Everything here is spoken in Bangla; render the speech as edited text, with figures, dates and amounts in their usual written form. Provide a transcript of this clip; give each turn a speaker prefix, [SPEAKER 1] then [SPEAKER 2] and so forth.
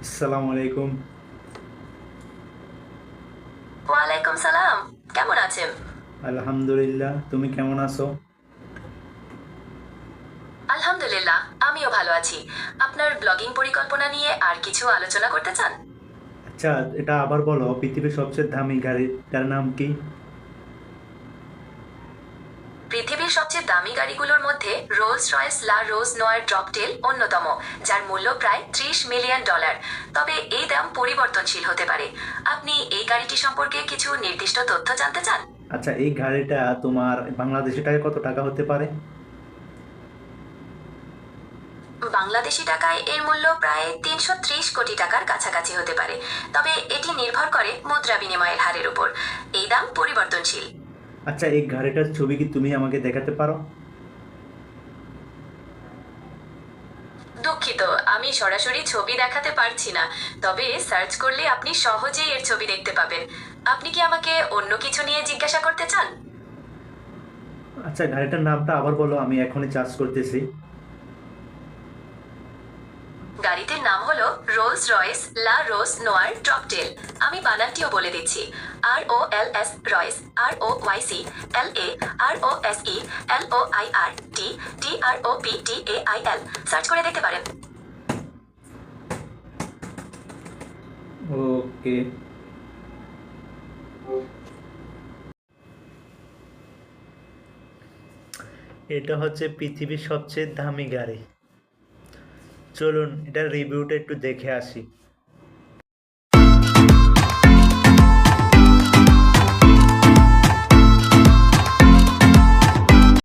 [SPEAKER 1] আসসালামু আলাইকুম।
[SPEAKER 2] ওয়ালাইকুম সালাম। কেমন আছেন?
[SPEAKER 1] আলহামদুলিল্লাহ, তুমি কেমন আছো?
[SPEAKER 2] আলহামদুলিল্লাহ, আমিও ভালো আছি। আপনার ব্লগিং পরিকল্পনা নিয়ে আর কিছু আলোচনা করতে চান?
[SPEAKER 1] আচ্ছা, এটা আবার বলো, পৃথিবীর সবচেয়ে দামি গাড়িটার নাম কি?
[SPEAKER 2] পৃথিবীর সবচেয়ে দামি গাড়িগুলোর মধ্যে রোলস রয়েস লা রোজ নয়ার ড্রপটেল অন্যতম, যার মূল্য প্রায় $30 মিলিয়ন। তবে এই দাম পরিবর্তনশীল হতে পারে। আপনি এই গাড়িটি সম্পর্কে কিছু নির্দিষ্ট তথ্য জানতে চান?
[SPEAKER 1] আচ্ছা, এই গাড়িটা তোমার বাংলাদেশি টাকায় কত টাকা হতে পারে?
[SPEAKER 2] বাংলাদেশি টাকায় এর মূল্য প্রায় ৩৩০ কোটি টাকার কাছাকাছি হতে পারে। তবে এটি নির্ভর করে মুদ্রা বিনিময়ের হারের উপর। এই দাম পরিবর্তনশীল।
[SPEAKER 1] আচ্ছা, এই গাড়িটার ছবি কি তুমি আমাকে দেখাতে পারো?
[SPEAKER 2] দুঃখিত, আমি সরাসরি ছবি দেখাতে পারছি না। তবে সার্চ করলে আপনি সহজেই এর ছবি দেখতে পাবেন। আপনি কি আমাকে অন্য কিছু নিয়ে জিজ্ঞাসা করতে চান?
[SPEAKER 1] আচ্ছা, গাড়িটার নামটা আবার বলো, আমি এখনই চার্জ করতেছি।
[SPEAKER 2] গাড়িটির নাম হলো রোলস রয়েস লা রোজ নোয়ার ট্রপটেল। আমি বানানটিও বলে দিচ্ছি: ROLS রয়েস, ROYC, LA ROSE LOIR TTROPTAIL। Search করে দেখতে পারেন।
[SPEAKER 1] ওকে। এটা হচ্ছে পৃথিবীর সবচেয়ে দামি গাড়ি। চলুন এটার রিভিউটা একটু দেখে আসি।